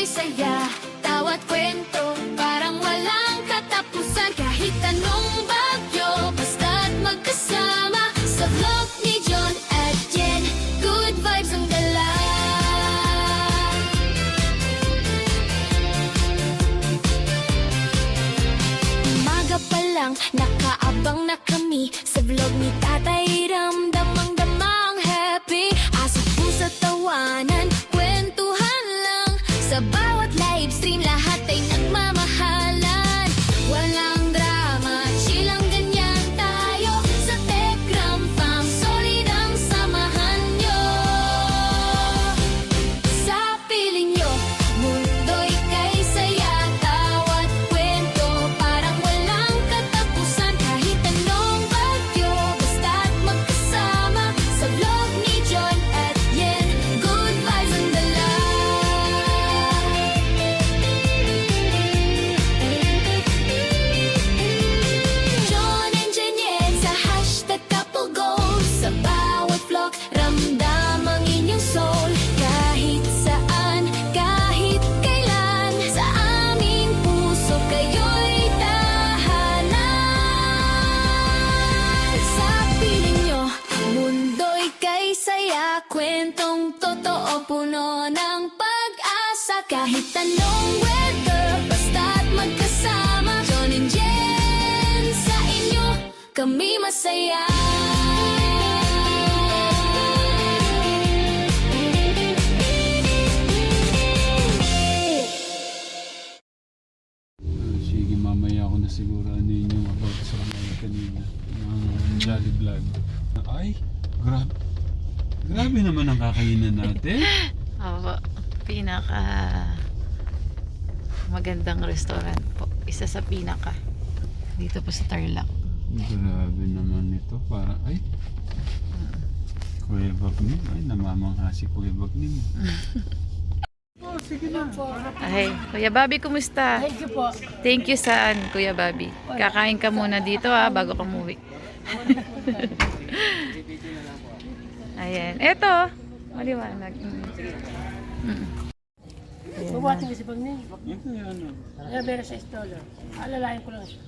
kay saya. Tawat kwento, parang walang katapusan. Kahit anong bagyo, basta't magkasama. Sa vlog ni John at Jen, good vibes ang dala. Umaga pa lang, nakaabang na kami sa vlog ni Tatay Ram. Damang-dama ang happy, asok pusa tawanan, kwentuhan lang. Sa bawat live stream, lahat ay nagmamahalan. Walang drama, chill lang ganyan tayo. Sa Tekram Fam, solid ang samahan nyo. Sa piling nyo, mundo'y kay saya. Tawat kwento, parang walang katapusan. Kahit anong bagyo, basta't magkasama. Sa vlog ni John at Yen, good vibes ang dala. John and Jen Yen sa hashtag couple goals. Sa bawat vlog, ramdam ang inyong soul. Kahit saan, kahit kailan, sa aming puso kayo'y tahanan. Sa piling nyo, mundo'y kay saya. Kwentong totoo, puno ng pag-asa. Kahit anong weather, basta't magkasama. John and Jen, sa inyo, kami masaya. Sige, mamaya ako na siguro ano yung about sa kanina ng Jolly Vlog. Ay, grabe naman ang kakainan natin. Opo, pinaka magandang restaurant po. Isa sa pinaka. Dito po sa Tarlac. Grabe naman ito. Para, ay, Kuya Bagnim. Ay, namamangha si Kuya Bagnim. Oh, sige na. Ay, Kuya Bobby, kumusta? Thank you po. Thank you saan, Kuya Bobby? Kakain ka muna dito bago ka umuwi. Ayan. Eto, maliwanag. Bubuhatin kasi pag niya. Ito yung ano. Nabera sa $6. Alalayan ko lang siya.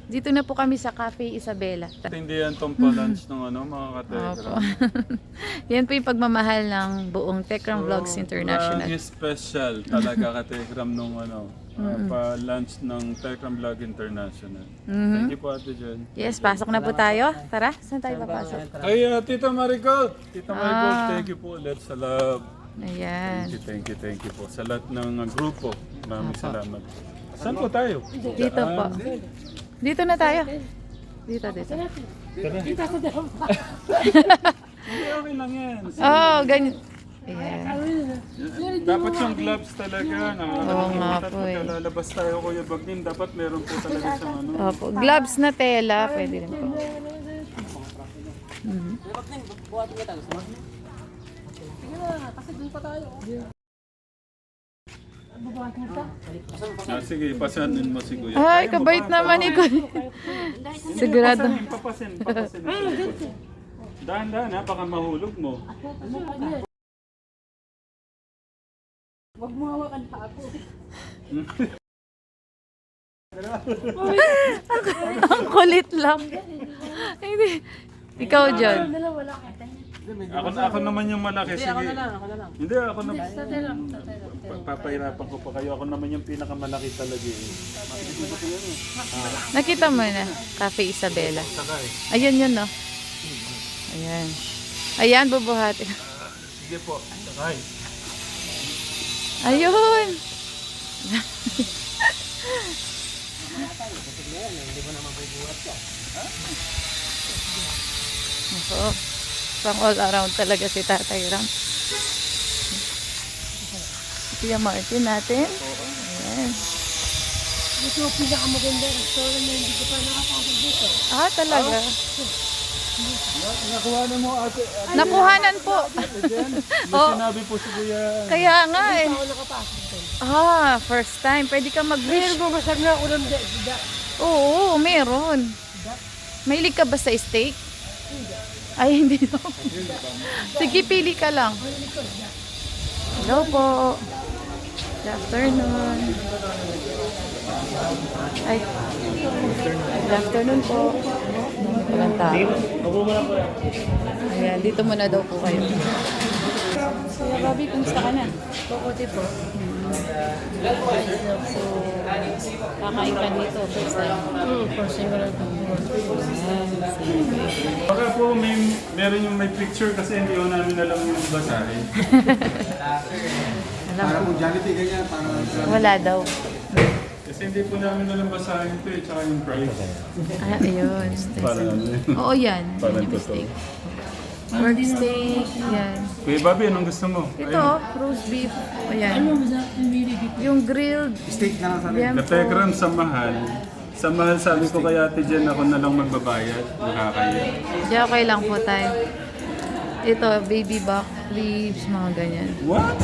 Dito na po kami sa Cafe Isabela. Hindi yan tong pa-lunch ng ano, mga Opo. ka-Telegram. Yan po yung pagmamahal ng buong Tekram Vlogs International. Parang special talaga ka-Telegram nung ano, pa-lunch ng Tekram Vlog International. Thank you po, Ate Jen. Yes, pasok na po tayo. Tara, saan tayo papasok? Ay, Tita Marigold! Tita Marigold, thank you po ulit sa love. Ayan. Thank you po. Sa lahat ng grupo, maraming salamat. Saan po tayo? Dito po. Dito na tayo. Dito. Tara. Kita sa dalam pa. Okay lang yan. Oh, ganyan. Ayan. Dapat yung gloves talaga. Oo nga po eh. Lalabas tayo, Kuya Bagnim. Dapat meron po talaga siyang ano. Opo. Gloves na tela, pwede rin po. Kasi doon pa tayo. Bubuhatin kita. Sige, pasanin mo si Kuya. Ay, kabait naman ni Kuya. Sigurado. Papasin. Dahan-dahan ha, baka mahulog mo. Huwag mo hawakan pa ako. Ang kulit lang. Hindi. Ikaw, John. Wala ka. Ako naman yung malaki. Sige. Ako na lang. Hindi, ako naman. Tatay lang. Papahirapan ko pa kayo. Ako naman yung pinakamalaki talaga eh. Nakita mo na. Cafe Isabela. Sakay. Ayan yun, no? Ayan. Ayan, bubuhatin. Sige po. Sakay. Ayun! Ako. Pang all around talaga si Tatay Ram. Kuya Martin natin. Ayan. Dito yung pinakamagandang restaurant na hindi ko pa nakapasok dito. Ah, talaga? Nakuha na mo ate. Nakuhanan po. May sinabi po si Kuya. Kaya nga eh. Ako nakapasok dito. Ah, first time. Pwede ka mag-wish. Pero bumasag na ako ng sida. Oo, meron. Mahilig ka ba sa steak? Ay, hindi daw. Sige, pili ka lang. Hello po. Good afternoon. Ay. Good afternoon po. Dami palang tao. Ayan, dito muna daw po kayo. Kuya Bobby, kumusta ka na? Pakuti po. So, kakain ka dito first time. First time ko lang po. Baka po meron yung may picture kasi hindi ko namin alam yung basahin. Alam ko. Jollibee ganyan, parang Wala daw. Kasi hindi po namin alam basahin ito eh, tsaka yung price. Ah, ayun. Para ano yun. Oo, yan. Parang Yung totoo. steak. Pork steak. Yan. Kuya Bobby, anong gusto mo? Ito, roast beef. Ayan. Ano masarap yung miligit? Yung grilled. steak na lang sa Yan po. Kategram sa mahal. Sa mahal sabi ko kaya Ate Jen, ako na lang magbabayad. Nakakaya. Diyan, okay lang po tayo. Ito, baby back ribs, mga ganyan. What?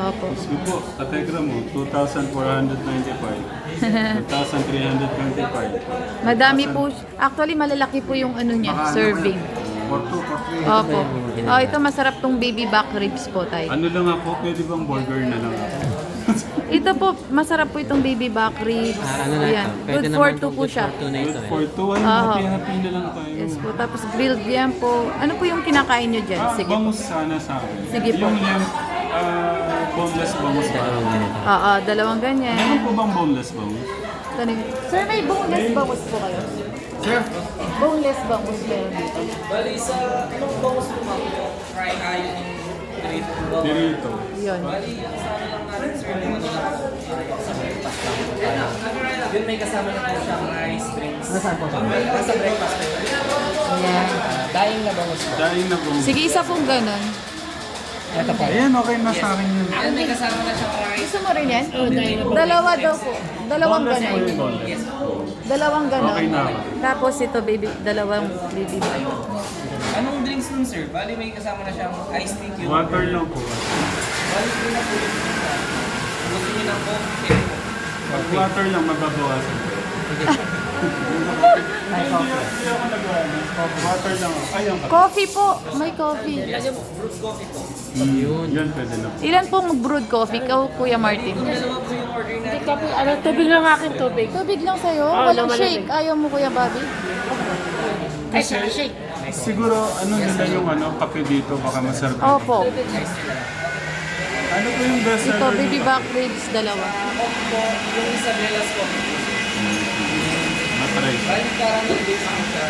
Opo. Sige po, kategram mo, 2,495. 2,325. Madami po. Actually, malalaki po yung ano niya, serving. 4-2, 4-3. Opo. Oh, ito masarap tong baby back ribs po tayo. Ano lang ako, pwede bang burger na lang ako? Ito po, masarap po itong baby back ribs. Ayan. Good for two po siya. Good for 2, ano, Oo. happy na lang tayo. Yes po. Tapos grilled yan po. Ano po yung kinakain nyo dyan? Sige po. Bangus sana sa akin. Sige po. Yung boneless bangus ba? Oo, dalawang ganyan. Meron po bang boneless bangus? Sir, may boneless bangus po kayo? Sir, Boneless bangus meron dito. Dirito. Yun. Yun may kasama na po siyang rice drinks. nasaan po siya? Nasa breakfast po. Ayan. Daing na bangus po. Dahil na bangus. Sige, isa pong ganon. Ito po. Ayan, okay na sa akin yun. Yun may kasama na siyang rice. Gusto mo rin yan? Dalawa daw po. Dalawang Boneless po ganon. yung boneless. Dalawang ganon. Okay na. Tapos ito, dalawang baby back. Anong drinks nun sir? Bali may kasama na siyang iced tea cube. Water lang po. Bali po na po yung pizza. Gusto niyo ng coke? Pag water lang, mababawasan. Hindi ako nag-ano. Water lang ako. Ayun ka. Coffee po. May coffee. Lagyan mo, fruit coffee po. Yun, pwede na po. Ilan pong brewed coffee? Ikaw, Kuya Martin. Dalawa po yung order na. Hindi ka po, ano, tubig lang akin tubig. Tubig lang sa'yo? Oo, Walang naman shake. Ayaw mo, Kuya Bobby? Ay, shake. Siguro, ano nila yung kape dito, baka masarap. Opo. Ano po yung best Ito, seller baby nito? back ribs, dalawa. Coke po, yung Isabella's coffee. Matry. Bali caramel base po siya.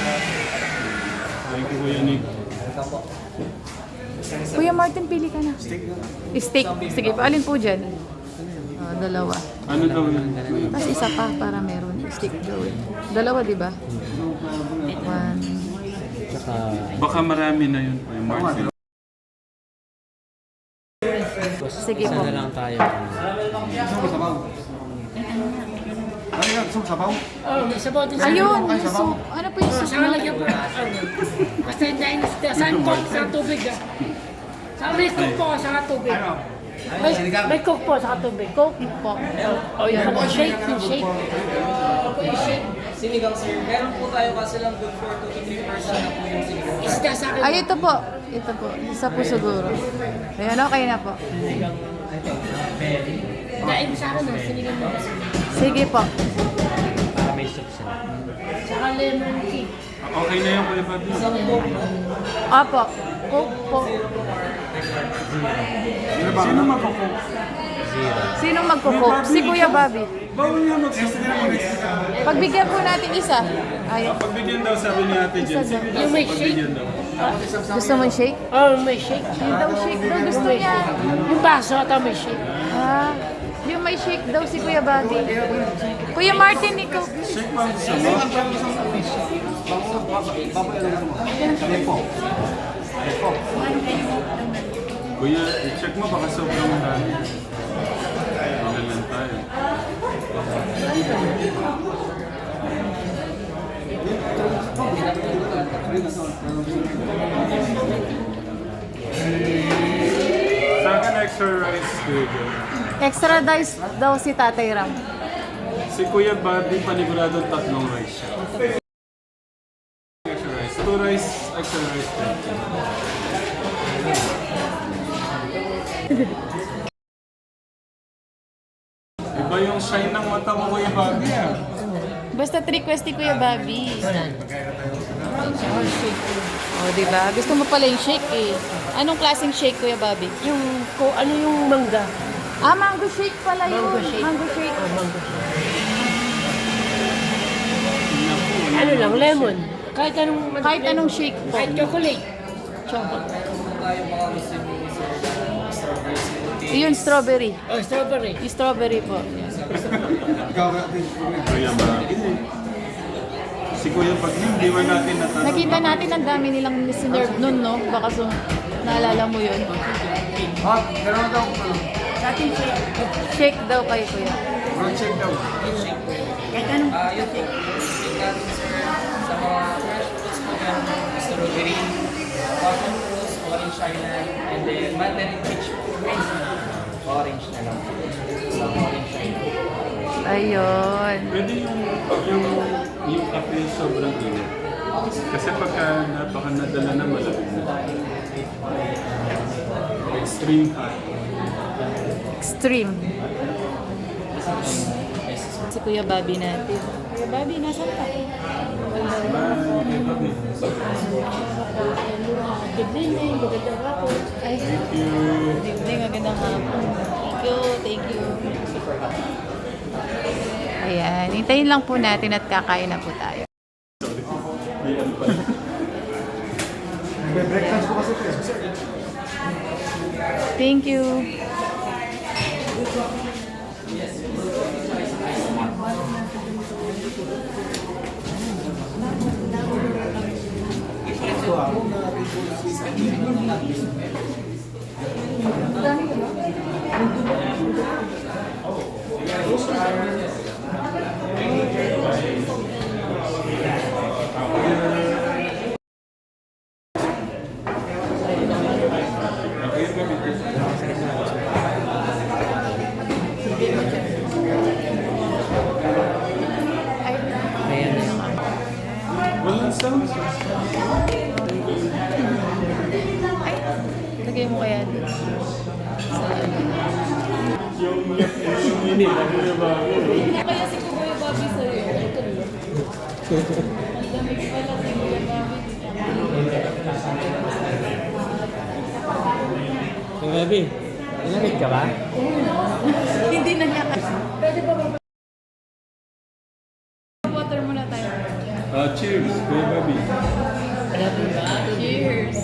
Thank you, Kuya Nick. Ito po. Kuya Martin, pili ka na. Steak. Sige, paalin po dyan. Dalawa. Ano daw yun? Tapos isa pa para meron. Steak joy. Dalawa, di ba? One. Baka marami na yun, Kuya Martin. Sige po. Sabaw. Ano yan? Sabaw? Oh, may sabaw din sa Ayun, yung soup. Ano po yung soup? Saka lagyan po. Basta hindi na saan coke sa tubig. Saka may coke po, saka tubig. May coke po, saka tubig. Coke po. Oh, yun. Shake, yung shake. Opo, yung shake. Sinigang sir. Meron po tayo kasi lang good for 2 to 3 person na po yung sinigang. Isda sa akin. Ay, ito po. Ito po. Isa po siguro. Ayan, okay na po. Daing sa akin, sinigang mo. Sige po. Saka lemon tea. Okay na yun, Kuya Bobby. Opo. Coke po. Sino magkukup? Sinong magkukoke? Si Kuya Bobby. Bawal nga magsasabi. Pagbigyan po natin isa. Ayaw. Pagbigyan daw, sabi ni Ate Jen. Sige daw, Yung may shake. pagbigyan daw. Gusto mo shake? Oh, may shake. Hindi daw shake daw. Gusto niya. Yung baso ata may shake. Ah, yung may shake daw si Kuya Bobby. Kuya Martin, ikaw. Shake pa ang gusto mo? Kuya, i-check mo baka sobrang marami. Wala lang tayo. Sa akin, extra rice, Kuya Jen. Extra dice daw si Tatay Ram. Si Kuya Bobby, paniguradong 3 rice siya. Extra rice. 2 rice, extra rice. shine ng mata mo, Kuya Bobby ah. Basta request ni Kuya Bobby. Wala. O, oh, diba? Gusto mo pala yung shake eh. Anong klaseng shake, Kuya Bobby? Ano yung mangga? Ah, mango shake pala yun. Mango shake. Mango shake. Oh, mango shake. Ano lang, lemon. Kahit anong shake po. Kahit chocolate. Chocolate. Tayo mga gusto niyo Yun, strawberry. Oh, strawberry. Yung strawberry po. Ikaw, din. Kuya Bobby. Si Kuya Bobby, hindi man natin natanong. Nakita natin ang dami nilang sinerve nun, no? Baka naalala mo yun. Hot, gano'n daw. Shake daw kayo, Kuya. Front check daw. Kahit anong Yun po. Shake natin sir. Sa mga fresh fruits po yan, strawberry, passion fruits, orange island, and then mandarin peach. Orange na lang. Sa orange island. Ayun. Pwede yung kape sobrang init. Kasi pagka nadala na malamig na. Extreme hot. Extreme. Si Kuya Bobby natin. Kuya Bobby, nasan ka? good evening, magandang hapon. Ay, Thank you. good evening, magandang hapon. Thank you, thank you. Ayan, hintayin lang po natin at kakain na po tayo. May ano pa. May breakfast po kasi. Thank you. Walang sound. Lagay mo kaya dito. Yung init, ano na ba? Kaya si Kuya Bobby sa'yo. Ito lang. Ang lamig pala si Kuya Bobby. Baby, ilamig ka ba? Hindi na niya kasi. Pwede ba water muna tayo. Cheers, Kuya Bobby. Cheers.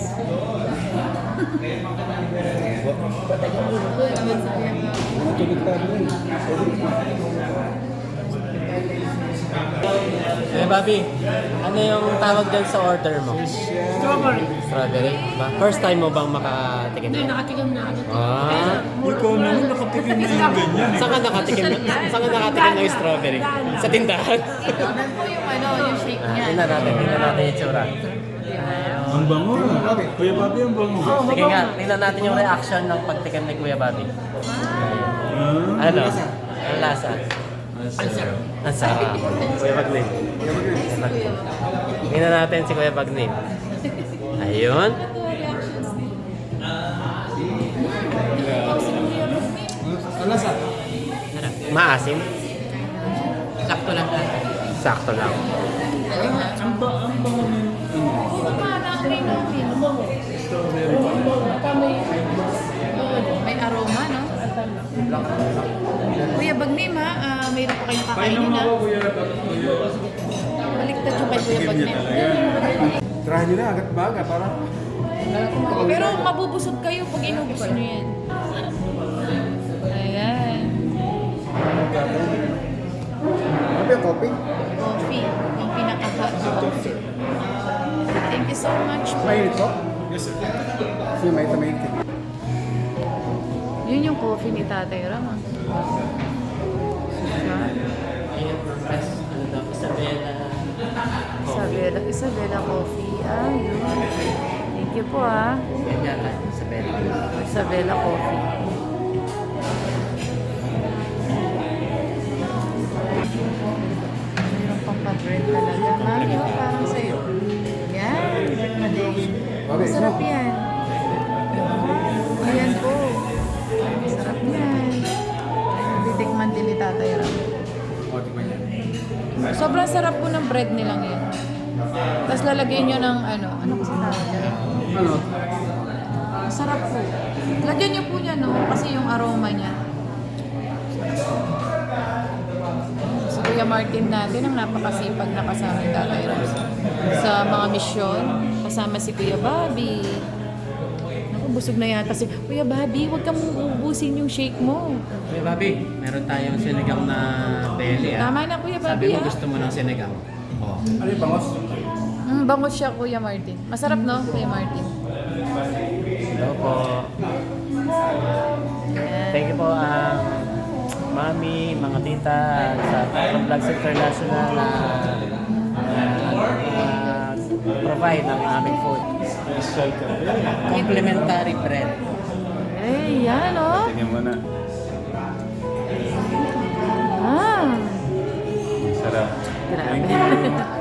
Good naman si Kuya Bobby. Bobby, ano yung tawag dyan sa order mo? Strawberry. Strawberry? First time mo bang makatikim? Hindi, nakatikim na ako. Ikaw naman nakatikim na yung ganyan. Saan ka nakatikim ng strawberry? Sa tindahan? Tignan po yung yung shake niya. Tingnan natin yung tsura. Ang bango. Kuya Bobby, ang bango. Sige nga, tingnan natin yung reaction ng pagtikim ni Kuya Bobby. Ah, Ano? Ang lasa? Ang sarap. Kuya Bagnim. Tingnan natin si Kuya Bagnim. Ayun. Ano sa? Maasim. Sakto lang. Sakto lang. ang bango ng May aroma, no? Kuya Bagnim, ha? Mayroon pa kayong kakainin, ha? Baliktad yung kay Kuya Bagnim. Try nyo na, agad baga para. Pero mabubusog kayo pag inubos nyo yan. Ayan. Ano yung coffee? Coffee. Yung pinaka-hot coffee. Thank you so much. Mainit po? Yes, sir. Kasi may tamay. Yun yung coffee ni Tatay Ram. Ah. Isabela Coffee. Ah, yun. Thank you po, ah. Isabela Coffee. Mayroon pang pa-bread talaga. Mami, oh, parang sa'yo. Yan. Masarap yan. Ayan po. Masarap yan. Titikman din ni Tatay Ram. Sobrang sarap po ng bread nilang yan. Tapos lalagyan nyo ng ano kasi tawag dyan? Ano? Sarap po. Lagyan nyo po niya, no? Kasi yung aroma niya. Si Kuya Martin natin, ang napakasipag na kasama ni Tatay Ram sa mga misyon. Kasama si Kuya Bobby. Naku, busog na yata si Kuya Bobby, huwag kang ubusin yung shake mo. Kuya Bobby, meron tayong sinigang na belly ah. Tama na, Kuya Sabi Bobby, mo ah. gusto mo ng sinigang. Oo. Ano yung bangos? Bangus siya, Kuya Martin. Masarap, no, Kuya Martin? Hello po. Yan. Thank you po mami, mga tita, sa Tatlong Vlogs International na provide ng aming food. Complimentary bread. Eh, yan, oh. Tingnan mo na. Ah, Sarap. grabe.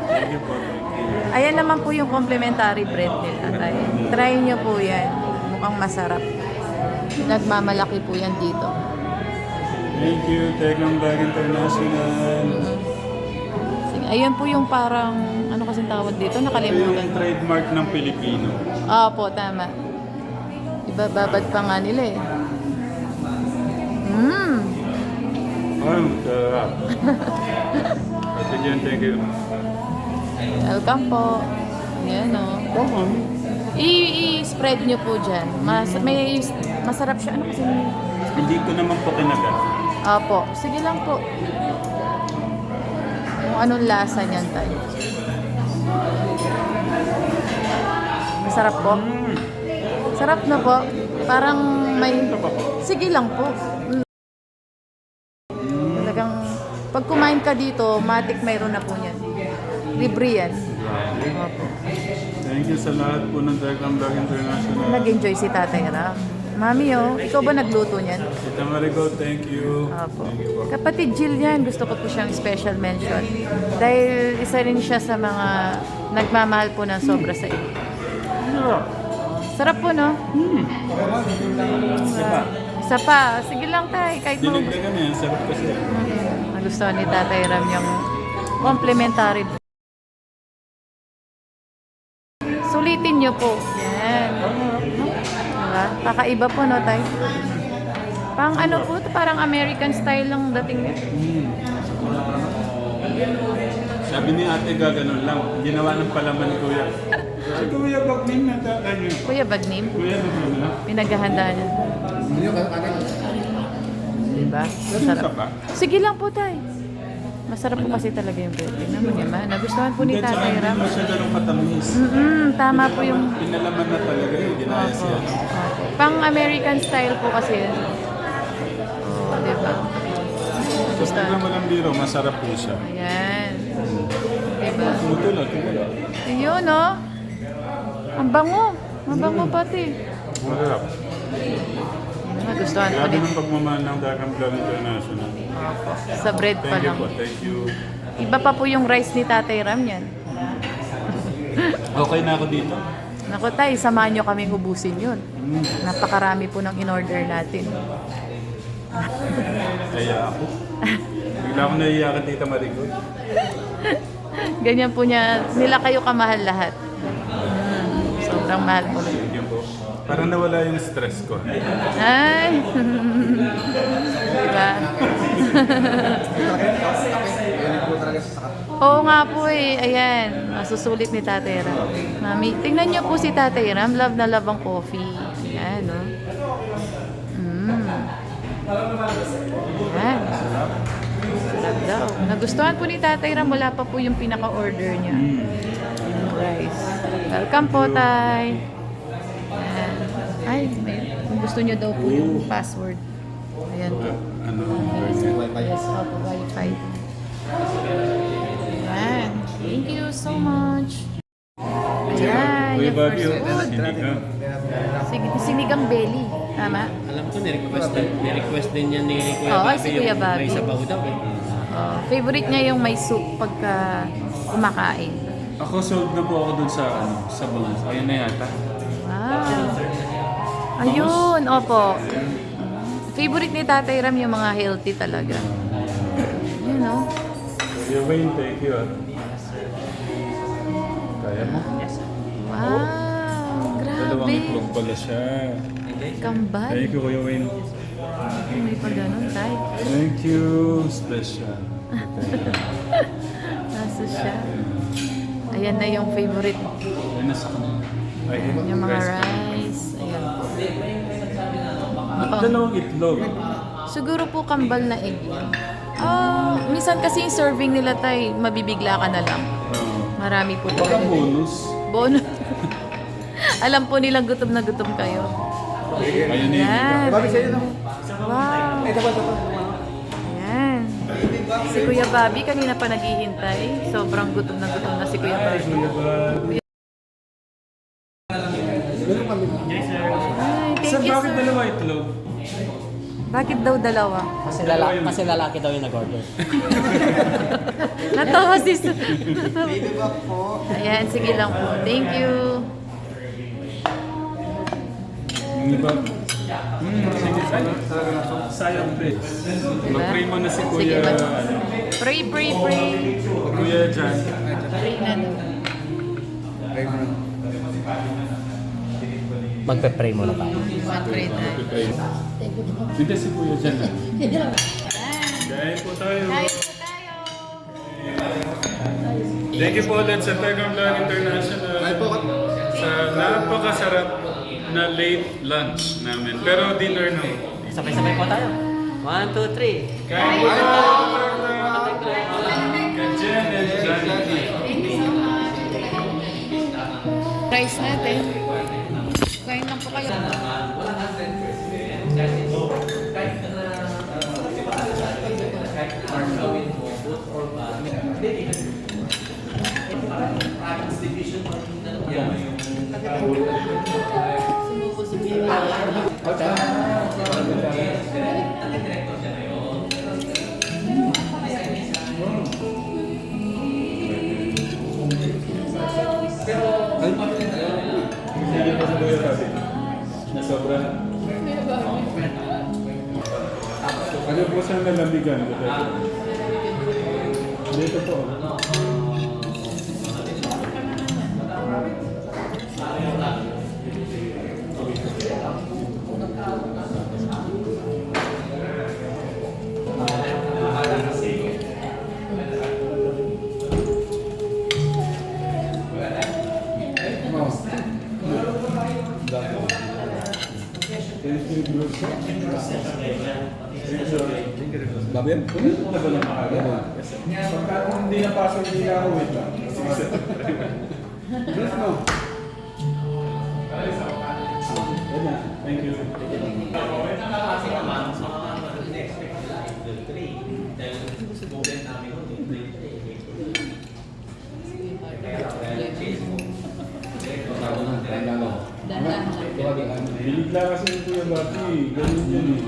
Thank you po. Ayan naman po yung complimentary bread nila. Try nyo po yan. Mukhang masarap. Nagmamalaki po yan dito. Thank you, Teklang Vlog International. Sige, ayun po yung parang, ano kasing tawag dito? Ito Nakalimutan yung ko. trademark ng Pilipino. Opo, tama. Ibababad pa nga nila eh. Ay, sarap. Ate Jen, thank you. Welcome po. Ayan, o. I-spread nyo po dyan. Masarap siya. Ano kasi? Hindi ko naman po kinagat. Opo. Sige lang po. Kung anong lasa niyan tayo. Masarap po. Sarap na po. Parang may... Sige lang po. Talagang... Pag kumain ka dito, matik mayroon na po niyan. Libre yan. Opo. Thank you sa lahat po ng Teklang Vlog International. Nag-enjoy si Tatay Ram. Mami, oh, ikaw ba nagluto niyan? Tita Marigo, thank you. Opo. Thank you po. Kapatid Jill yan, gusto ko po siyang special mention. Dahil isa rin siya sa mga nagmamahal po ng sobra sa iyo. Sarap po, no? Isa pa. Sige lang, tay. Kahit mo. Dinagdagan yan, sarap kasi. Nagustuhan ni Tatay Ram yung complimentary. Sulitin niyo po. Yan. Diba? Kakaiba po, no, tay? Pang ano po, parang American style lang dating niya. Sabi ni ate gaganon lang. Ginawa ng palaman ni Kuya. Si Kuya Bakmin na tayo. Kuya Bagnim, Kuya Bakmin na. pinaghahanda niya. Hindi yung kanin. Diba? Isa Masarap. pa? Sige lang po, tay. Masarap po kasi talaga yung bread. Tingnan mo niya, ma. Nagustuhan po ni Hindi, tsaka Tatay hindi Ram. mo siya ganun katamis. Tama po yung... Pinalaman na talaga eh. Ginaya siya. Pang American style po kasi yun. Oh, diba? Tapos tignan mo lang biro, masarap po siya. Ayan. Diba? Tumutulog, tumulog. Ayun, no? Ang bango. Ang bango pati. Masarap. Nagustuhan po Grabe ni... ng pagmamahal ng Dagang Vlog International. Sa bread pa Thank you lang. po, thank you. Iba pa po yung rice ni Tatay Ram yan. Okay na ako dito? Naku tay, samahan nyo kaming ubusin yun. Napakarami po ng in-order natin. Kaya ako. Bigla ako naiiyakan dito, Marigold. Ganyan po niya, nila kayo kamahal lahat. Sobrang mahal po. Thank you po. Parang nawala yung stress ko. Ay! Diba? Yan po talaga sa sakat. Oo nga po eh. Ayan. Masusulit ni Tatay Ram. Mami, tingnan niyo po si Tatay Ram. Love na love ang coffee. Ayan, no? Ayan. Sarap daw. Nagustuhan po ni Tatay Ram. Wala pa po yung pinaka-order niya. Yung rice. Welcome po, Tay. Ayan. Ay, kung gusto niyo daw po yung password. Ayan po. Ano? Yes, opo, Wi-Fi. Ayan. Thank you so much. Ayan, Kuya yung Bobby, first food. sinigang. Sinigang belly. Tama? Alam ko, ni-request din yan ni Kuya Oo, Bobby si Kuya yung Bobby. may sabaw daw eh. Favorite niya yung may soup pagka kumakain. Ako sold na po ako dun sa sa bangus. Ayun na yata. Wow. Ayun, opo. Favorite ni Tatay Ram yung mga healthy talaga. Yun, no? Kuya Wayne, thank you ah. Kaya mo? Yes, sir. Wow, Dalawang grabe. itlog pala siya. Kambal. Thank you, Kuya Wayne. May pa ganun, tay. Thank you, special. Thank you. Nasa siya. Ayan na yung favorite. Ay, nasa kanila. Ay, Yung mga rice. rice. Ayan po. Dalawang itlog. Siguro po kambal na egg yan. Minsan kasi yung serving nila tay, mabibigla ka na lang. Marami po Baka talaga. bonus. Bonus. Alam po nilang gutom na gutom kayo. Ayun yun. Yan. Babi sa'yo na. Wow. Eh, dapat. Yan. Si Kuya Bobby kanina pa naghihintay. Sobrang gutom na si Kuya Bobby. Ganun kami. Ay, Sir, thank you, bakit sir. dalawa itlog? Bakit daw dalawa? Kasi lalaki daw yung nag-order. Natawa si sir. Baby back po. Ayan, sige lang po. Thank you. Yung iba? Sige, sayang please. Mag-pray mo na si Kuya. Sige, pray. Kuya Jan. Pray na daw. Magpe-pray muna tayo. Pray tayo. Mag-pray. Hindi si Kuya Jan. Kain po tayo. Kain po tayo. Thank you po ulit sa Telegram Vlog International. Sa napakasarap na late lunch namin. Pero dinner na. Sabay-sabay po tayo. 1, 2, 3. Kain po tayo. Kay Jen and Johnny. Rice natin. Kain lang po kayo. Sige po sa Kuya Bobby. Nasobra na. Ano po siyang nalamigan? Dito po. Babi yan? Ano ba lang makagawa? Pagka hindi napasok, hindi na ako wait lang. Yes, no. Thank you. Biligla kasi yung Kuya Bobby. Ganun yun eh.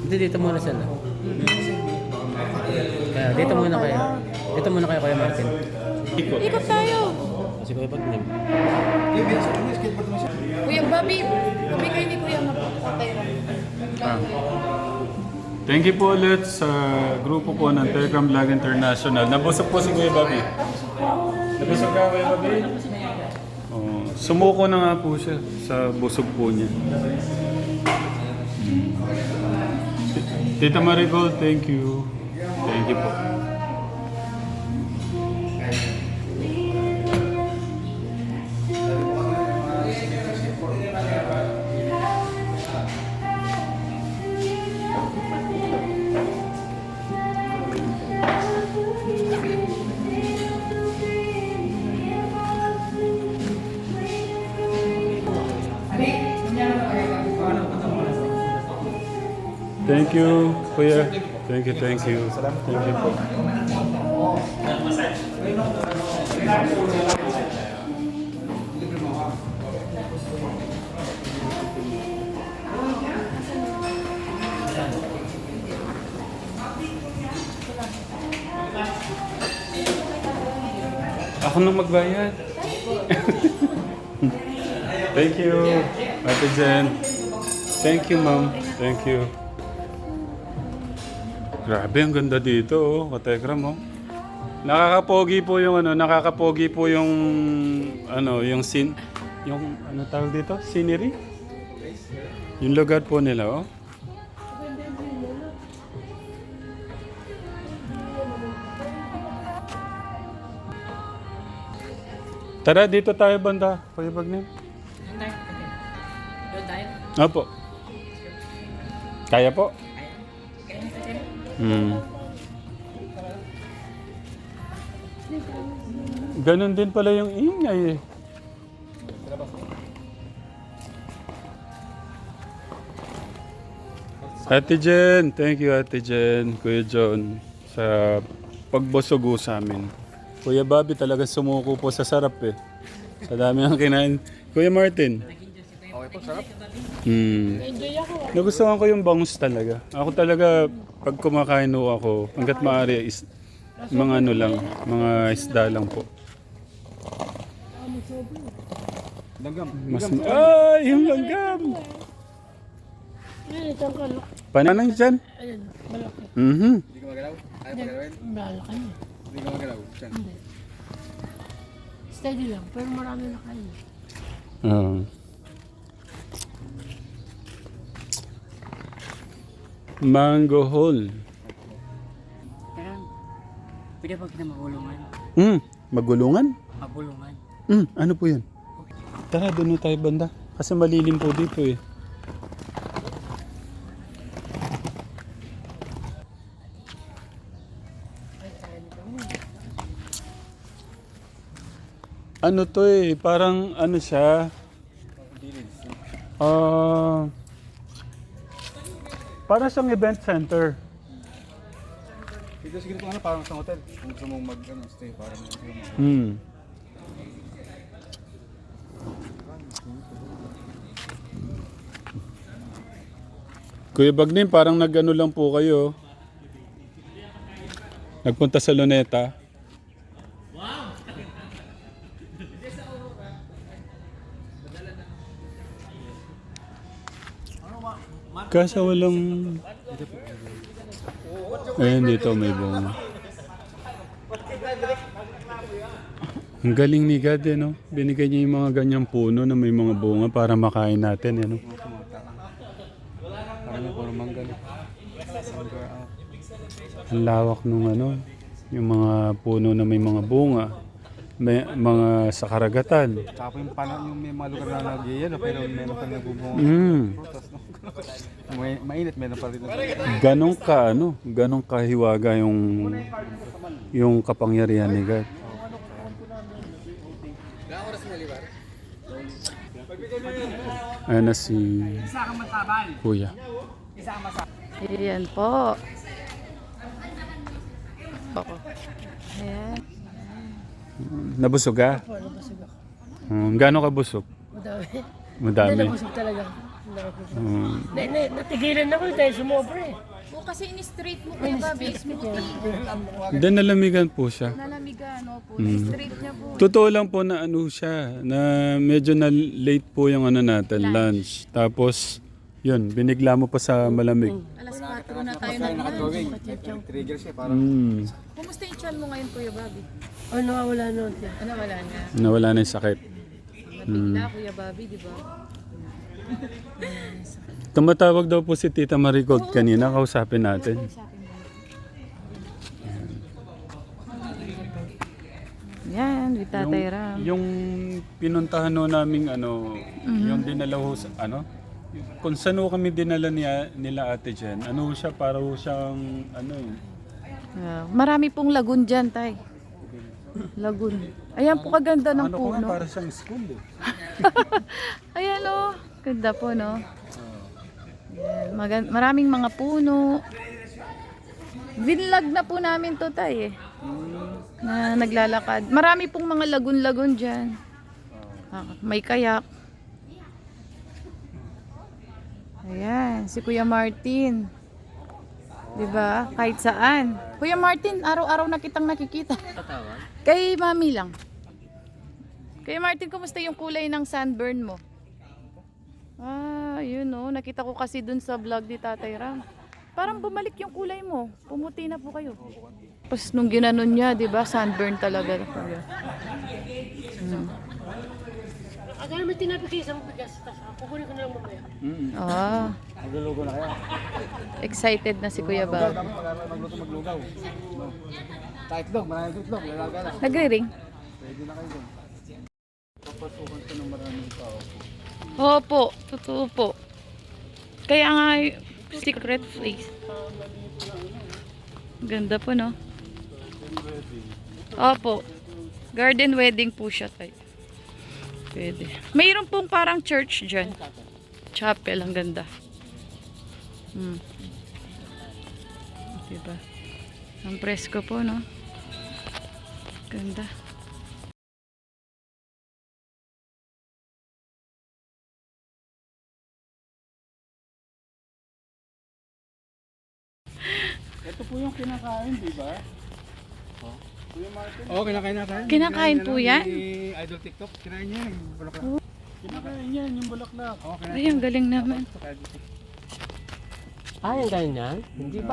Hindi, dito muna sila. Kaya, dito muna kayo. Dito muna kayo, Kuya Martin. Ikot. Ikot tayo. Kasi Kuya Pagnim. Skateboard mo siya. Kuya Bobby, kumikay ni Kuya Mapatay lang. Thank you po ulit sa grupo po ng Telegram Vlog International. Nabusog po si Kuya Bobby. Nabusog ka, Kuya Bobby? Oh, sumuko na nga po siya sa busog po niya. Tita Marigold, thank you. Thank you po. Thank you, Kuya. Thank you, thank you. Thank you po. Ako nang magbayad. Thank you, Ate Jen. Thank you, ma'am. Thank you. Grabe, ang ganda dito, oh. Katekram, oh. Nakakapogi po yung yung scene, yung ano tawag dito? Scenery? Yung lugar po nila, oh. Tara, dito tayo banda. Kuya Bagnim. Opo. Kaya po? Ganon din pala yung ingay eh. Ate Jen, thank you Ate Jen, Kuya John, sa pagbosogo sa amin. Kuya Bobby talaga sumuko po sa sarap eh. Sa dami ng kinain. Kuya Martin. Okay po, sarap. Nagustuhan ko yung bangus talaga. Ako talaga, pag kumakain ho ako, hanggat maaari, mga ano lang, mga isda lang po. Langgam. Ay, yung langgam! Yan, itong kalok. Pananang dyan? Ayan, malaki. Hindi ka magalaw? Ayaw magalawin? Malaki niya. Hindi ka magalaw? Diyan. Hindi. Steady lang, pero marami na kayo. Mango hole. Pwede pag kinamahulungan. Magulungan? Mabulungan. Ano po yun? Tara, doon na tayo banda. Kasi malilim po dito eh. Ano to eh, parang ano siya. Para siyang event center. Dito siguro kung ano, parang sa hotel. Kung gusto mong mag-stay, parang Kuya Bagnim, parang nag-ano lang po kayo. Nagpunta sa Luneta. Kasi walang... Ayan, dito may bunga. Ang galing ni God eh, no? Binigay niya yung mga ganyang puno na may mga bunga para makain natin, eh, no? parang may puro manggal. Ang lawak nung ano, yung mga puno na may mga bunga. May mga sa karagatan. Tsaka po yung may mga lugar na nag-iyan, pero meron pang nagbubunga. Prutas, no? Mainit, meron pa rin. Ganong kahiwaga yung kapangyarihan ni God. Ayan na si Kuya. Ayan po. Ayan. Nabusog ka? Po, nabusog ako. Gano'n ka busog? Madami. Madami. Hindi, nabusog talaga. Natigilan ako dahil sumobra eh. O kasi in-straight mo Kuya Bobby, smoothie. Then nalamigan po siya. Nalamigan, opo. Straight niya po. Totoo lang po na ano siya, na medyo na late po yung ano natin, lunch. Tapos, yun, binigla mo pa sa malamig. Alas 4 na tayo Kaya na. nakadrawing. Trigger siya, parang... Kumusta yung tiyan mo ngayon Kuya Bobby? Oh, nawawala nun siya. Ano, wala na. Nawala na yung sakit. Nabigla Kuya Bobby, di ba? Tumatawag daw po si Tita Marigold kanina, kausapin natin. Yan, with Tatay Ram. Yung pinuntahan no naming ano, yung dinala ho sa, ano, kung saan ho kami dinala nila Ate Jen, ano ho siya, para ho siyang, ano Marami pong lagun dyan, Tay. Lagun. Ayan po kaganda ng ano ko nga, puno. para siyang school eh. Ayan o. Ganda po, no? Yan. Maraming mga puno. Vinlog na po namin to, Tay, eh. Na naglalakad. Marami pong mga lagun-lagun dyan. May kayak. Ayan, si Kuya Martin. Diba? Kahit saan. Kuya Martin, araw-araw na kitang nakikita. Tatawag? Kay Mami lang. Kaya Martin, kumusta yung kulay ng sunburn mo? Ah, yun oh. Nakita ko kasi dun sa vlog ni Tatay Ram. Parang bumalik yung kulay mo. Pumuti na po kayo. Tapos nung ginanon niya, di ba, sunburn talaga. Ako naman tinabi kayo isang bigas. Tapos kukunin ko na lang mamaya. Ah, Maglulugo na kaya. excited na si Kuya Bob. Dapat maglugaw. No. Sa itlog, maraming itlog. Lalaga na. Nagre-ring? Pwede na kayo dun. Papasukan ko ng maraming tao. Opo, totoo po. Kaya nga, secret place. Ganda po, no? Opo. Garden wedding po siya tayo. Pwede. Mayroon pong parang church dyan. Chapel, ang ganda. Diba? Ang presko po, no? Ganda. Ito po yung kinakain, di ba? Kuya Martin? Oo, kinakain natin. Kinakain po yan? Ni Idol TikTok, kinain niya yung bulaklak. Kinakain yan, yung bulaklak. Oo, Ay, ang galing naman. Ay, ang galing yan. Hindi ba?